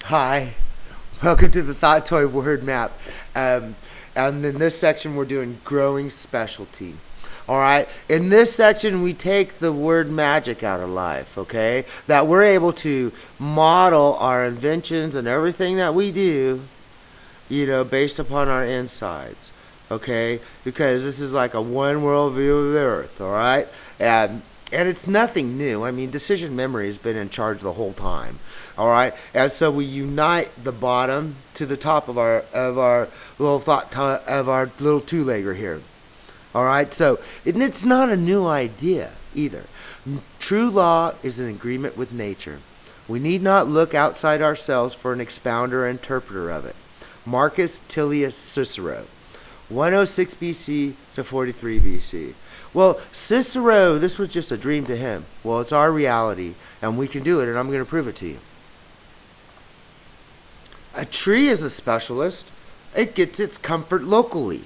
Hi, welcome to the Thought Toy Word Map. And in this section, we're doing growing specialty. All right. In this section, we take the word magic out of life. Okay, that we're able to model our inventions and everything that we do, based upon our insides. Okay, because this is like a one world view of the earth. All right, and it's nothing new. I mean, decision memory has been in charge the whole time. All right, and so we unite the bottom to the top of our little of our little two-legger here. All right, so it's not a new idea either. True law is an agreement with nature. We need not look outside ourselves for an expounder or interpreter of it. Marcus Tullius Cicero, 106 BC to 43 BC. Well, Cicero, this was just a dream to him. Well, it's our reality, and we can do it, and I'm going to prove it to you. A tree is a specialist. It gets its comfort locally.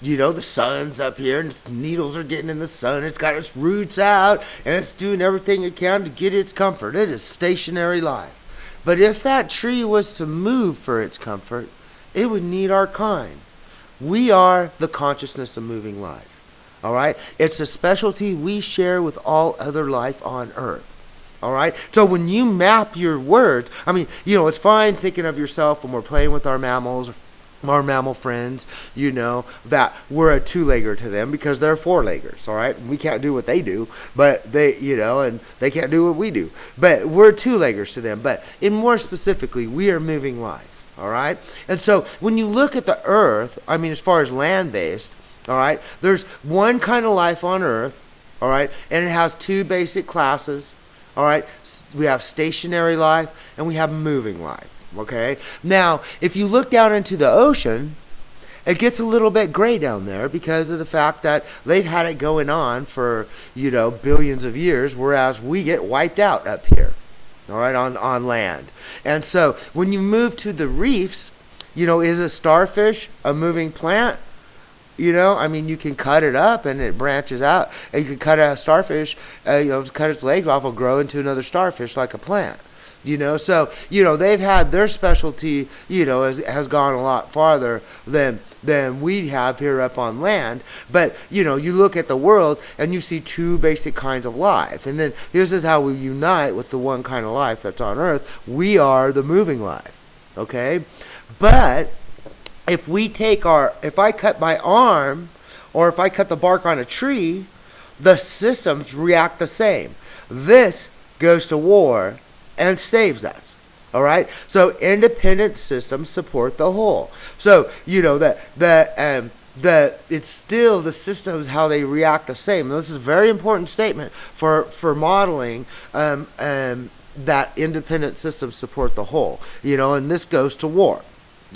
The sun's up here, and its needles are getting in the sun. It's got its roots out, and it's doing everything it can to get its comfort. It is stationary life. But if that tree was to move for its comfort, it would need our kind. We are the consciousness of moving life. All right? It's a specialty we share with all other life on Earth. All right? So when you map your words, I mean, it's fine thinking of yourself when we're playing with our mammals, our mammal friends, that we're a two-legger to them because they're four-leggers, all right? We can't do what they do, but they, and they can't do what we do. But we're two-leggers to them. But more specifically, we are moving life, all right? And so when you look at the Earth, I mean, as far as land-based, all right, there's one kind of life on Earth, all right, and it has two basic classes, all right? We have stationary life and we have moving life. Okay. Now, if you look down into the ocean, it gets a little bit gray down there because of the fact that they've had it going on for, billions of years, whereas we get wiped out up here, all right, on land. And so when you move to the reefs, is a starfish a moving plant? I mean, you can cut it up and it branches out. And you can cut a starfish, cut its legs off, will grow into another starfish like a plant. So they've had their specialty, has gone a lot farther than we have here up on land. But you look at the world and you see two basic kinds of life, and then this is how we unite with the one kind of life that's on Earth. We are the moving life, okay? But if I cut my arm, or if I cut the bark on a tree, the systems react the same. This goes to war and saves us. All right. So independent systems support the whole. So it's still the systems how they react the same. And this is a very important statement for modeling that independent systems support the whole. And this goes to war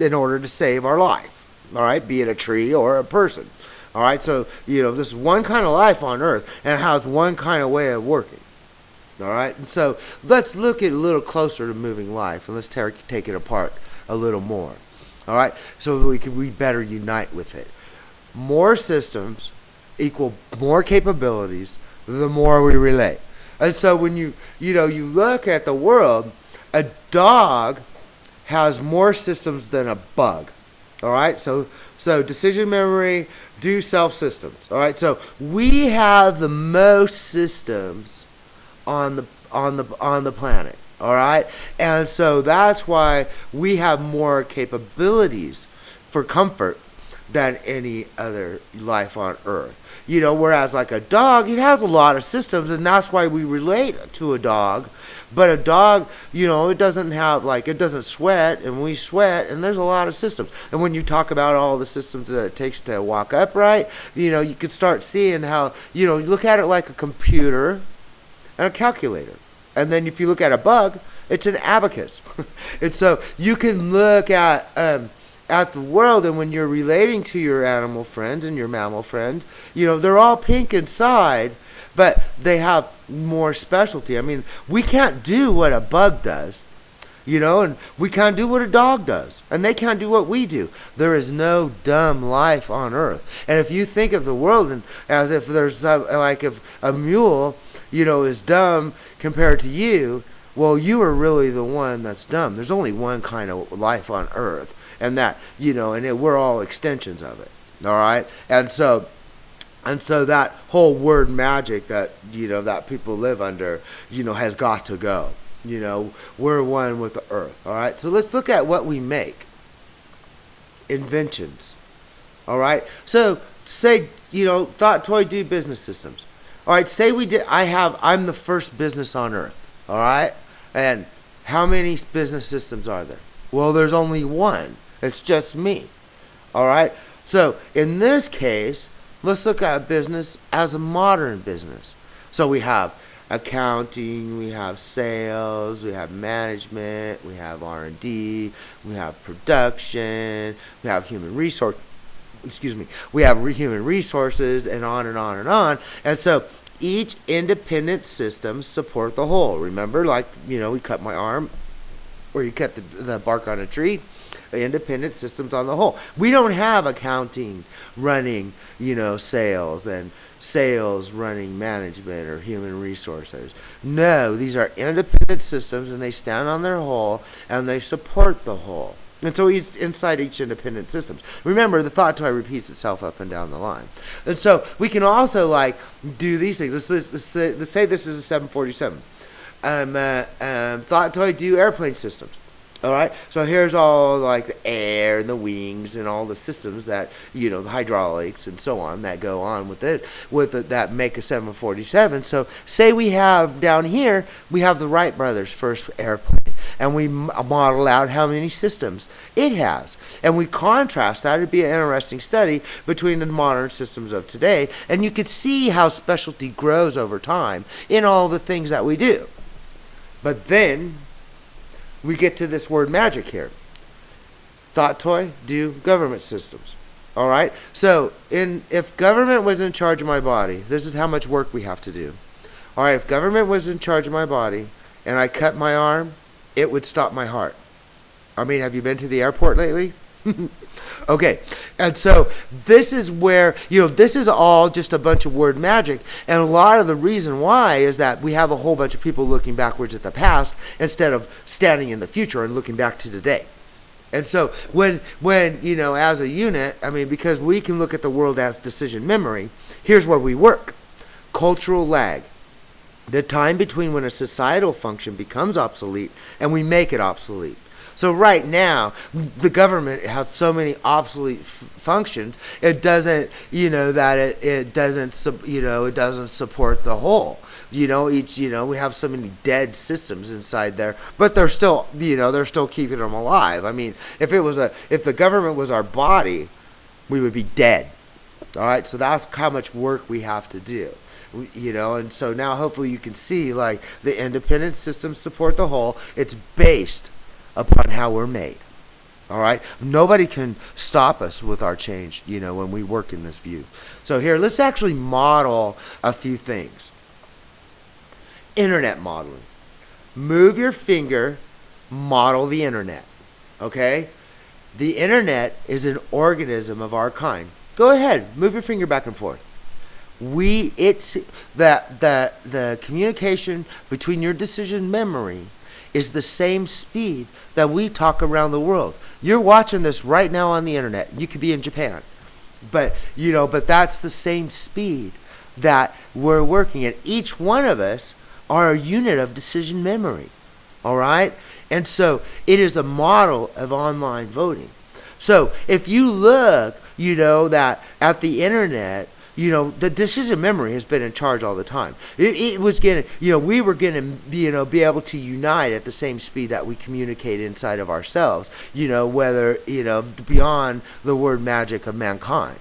in order to save our life. All right, be it a tree or a person. All right. So this is one kind of life on Earth, and it has one kind of way of working. All right, and so let's look at a little closer to moving life, and let's take it apart a little more. All right, so we better unite with it. More systems equal more capabilities. The more we relate, and so when you look at the world, a dog has more systems than a bug. All right, so decision memory, do self systems. All right, so we have the most systems on the planet, all right? And so that's why we have more capabilities for comfort than any other life on Earth. Whereas like a dog, it has a lot of systems, and that's why we relate to a dog. But a dog, it doesn't have, it doesn't sweat, and we sweat, and there's a lot of systems. And when you talk about all the systems that it takes to walk upright, you could start seeing how, look at it like a computer and a calculator. And then if you look at a bug, it's an abacus. And so you can look at the world, and when you're relating to your animal friends and your mammal friends, they're all pink inside, but they have more specialty. I mean, we can't do what a bug does, and we can't do what a dog does, and they can't do what we do. There is no dumb life on Earth. And if you think of the world as if there's if a mule, is dumb compared to you, well, you are really the one that's dumb. There's only one kind of life on Earth, and that, we're all extensions of it. All right, and so that whole word magic that that people live under, has got to go. We're one with the Earth. All right, so let's look at what we make. Inventions. All right, so say thought, toy, do business systems. All right, say I'm the first business on Earth. All right, and how many business systems are there? Well, there's only one. It's just me. All right, so in this case, let's look at business as a modern business. So we have accounting, we have sales, we have management, we have R&D, we have production, we have human resource. We have human resources, and on and on and on. And so each independent system support the whole. Remember, like we cut my arm, or you cut the bark on a tree. Independent systems on the whole. We don't have accounting running, sales, and sales running management or human resources. No, these are independent systems, and they stand on their whole, and they support the whole. And so it's inside each independent system. Remember, the thought toy repeats itself up and down the line. And so we can also do these things. Let's say this is a 747. Thought toy do airplane systems. All right, so here's all the air and the wings and all the systems that the hydraulics and so on that go on with it, that make a 747. So say we have down here, we have the Wright brothers' first airplane, and we model out how many systems it has, and we contrast that. It'd be an interesting study between the modern systems of today, and you could see how specialty grows over time in all the things that we do. But then we get to this word magic here. Thought toy, do government systems. All right? So if government was in charge of my body, this is how much work we have to do. All right, if government was in charge of my body and I cut my arm, it would stop my heart. I mean, have you been to the airport lately? Okay, and so this is where, this is all just a bunch of word magic, and a lot of the reason why is that we have a whole bunch of people looking backwards at the past instead of standing in the future and looking back to today. And so when as a unit, because we can look at the world as decision memory, here's where we work. Cultural lag. The time between when a societal function becomes obsolete and we make it obsolete. So right now, the government has so many obsolete functions. It doesn't, it doesn't support the whole. We have so many dead systems inside there, but they're still, they're still keeping them alive. If the government was our body, we would be dead. All right, so that's how much work we have to do. And so now hopefully you can see the independent systems support the whole. It's based upon how we're made. All right, nobody can stop us with our change, when we work in this view. So here, let's actually model a few things. Internet modeling. Move your finger, model the internet. Okay, the internet is an organism of our kind. Go ahead, move your finger back and forth. It's the communication between your decision memory is the same speed that we talk around the world. You're watching this right now on the internet. You could be in Japan. But that's the same speed that we're working at. Each one of us are a unit of decision memory. All right? And so it is a model of online voting. So if you look, that at the internet, the decision memory has been in charge all the time. It was going to, we were going to, be able to unite at the same speed that we communicate inside of ourselves, whether, beyond the word magic of mankind.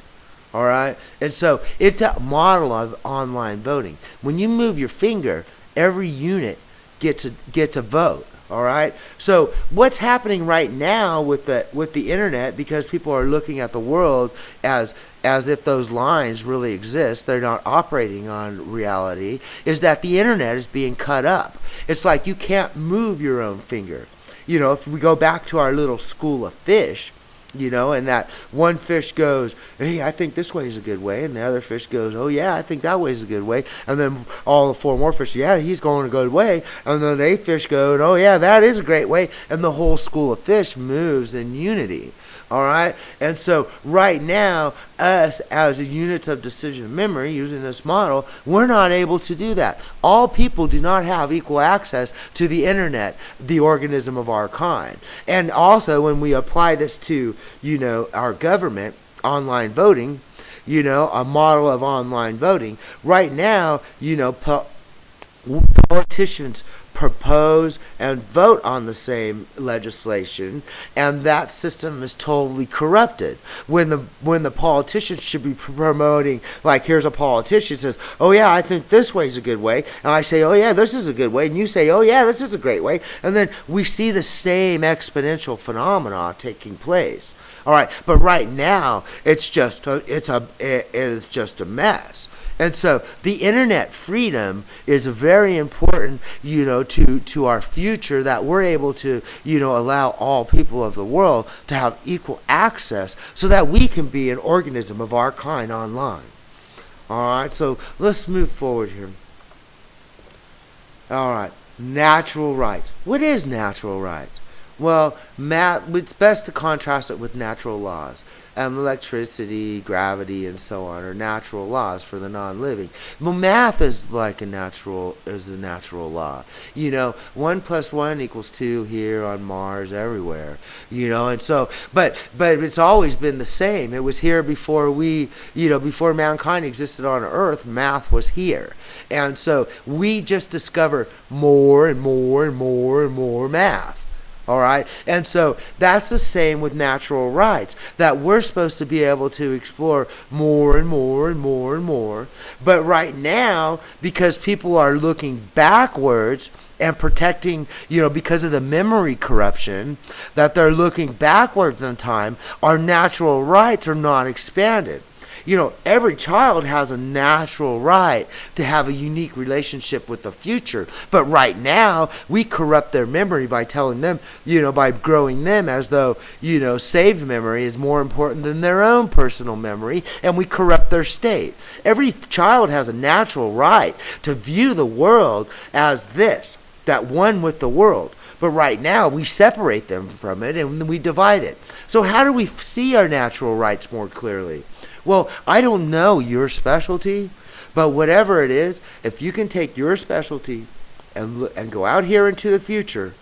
All right? And so it's a model of online voting. When you move your finger, every unit gets a vote. All right. So what's happening right now with the internet, because people are looking at the world as if those lines really exist, they're not operating on reality, is that the internet is being cut up. It's like you can't move your own finger. If we go back to our little school of fish, And that one fish goes, hey, I think this way is a good way, and the other fish goes, oh yeah, I think that way is a good way, and then all the four more fish, yeah, he's going a good way, and then the eighth fish goes, oh yeah, that is a great way, and the whole school of fish moves in unity. All right, and so right now, us as units of decision memory, using this model, we're not able to do that. All people do not have equal access to the internet, the organism of our kind. And also, when we apply this to, our government, online voting, a model of online voting, right now, politicians propose and vote on the same legislation, and that system is totally corrupted. When the politicians should be promoting, like, here's a politician says, oh yeah, I think this way is a good way, and I say, oh yeah, this is a good way, and you say, oh yeah, this is a great way, and then we see the same exponential phenomena taking place. All right, but right now it is just a mess. And so the internet freedom is very important, to our future, that we're able to, allow all people of the world to have equal access so that we can be an organism of our kind online. All right, so let's move forward here. All right, natural rights. What is natural rights? Well, it's best to contrast it with natural laws. Electricity, gravity, and so on are natural laws for the non-living. Well, math is like a natural law. 1 + 1 = 2 here, on Mars, everywhere. And so, but it's always been the same. It was here before before mankind existed on Earth. Math was here, and so we just discover more and more and more and more math. All right, and so that's the same with natural rights, that we're supposed to be able to explore more and more and more and more. But right now, because people are looking backwards and protecting, because of the memory corruption, that they're looking backwards in time, our natural rights are not expanded. Every child has a natural right to have a unique relationship with the future. But right now, we corrupt their memory by telling them, by growing them as though, saved memory is more important than their own personal memory, and we corrupt their state. Every child has a natural right to view the world as this, that one with the world. But right now, we separate them from it and we divide it. So how do we see our natural rights more clearly? Well, I don't know your specialty, but whatever it is, if you can take your specialty and go out here into the future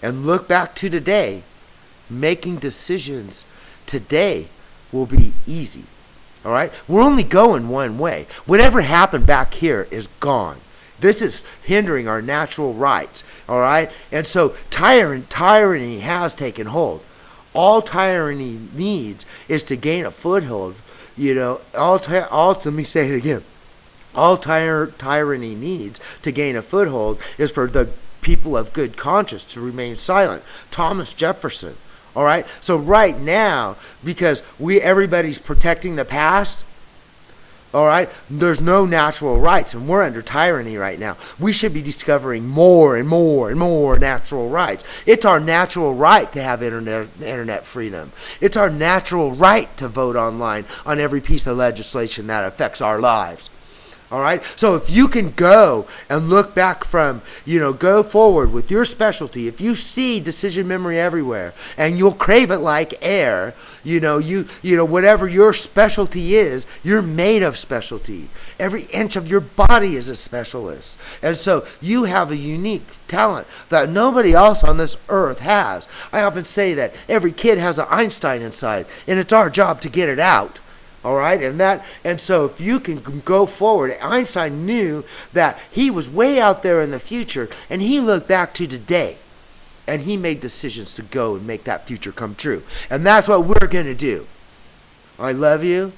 and look back to today, making decisions today will be easy. All right? We're only going one way. Whatever happened back here is gone. This is hindering our natural rights. All right? And so tyranny has taken hold. All tyranny needs is to gain a foothold. Let me say it again. All tyranny needs to gain a foothold is for the people of good conscience to remain silent. Thomas Jefferson. All right. So right now, because everybody's protecting the past, all right, there's no natural rights, and we're under tyranny right now. We should be discovering more and more and more natural rights. It's our natural right to have internet freedom. It's our natural right to vote online on every piece of legislation that affects our lives. All right? So if you can go and look back from, go forward with your specialty, if you see decision memory everywhere and you'll crave it like air, whatever your specialty is, you're made of specialty. Every inch of your body is a specialist. And so you have a unique talent that nobody else on this earth has. I often say that every kid has an Einstein inside, and it's our job to get it out. All right, and so if you can go forward, Einstein knew that he was way out there in the future, and he looked back to today, and he made decisions to go and make that future come true. And that's what we're going to do. I love you,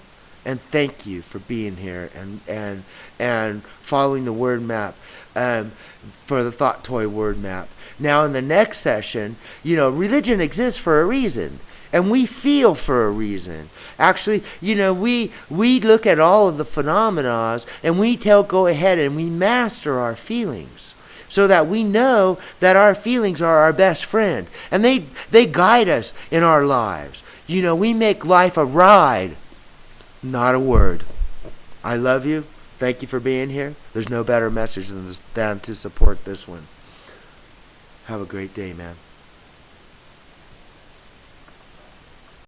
and thank you for being here and following the word map, for the Thought Toy word map. Now, in the next session, religion exists for a reason. And we feel for a reason. Actually, we look at all of the phenomena and we go ahead and we master our feelings. so that we know that our feelings are our best friend. And they guide us in our lives. You know, we make life a ride, not a word. I love you. Thank you for being here. There's no better message than to support this one. Have a great day, man.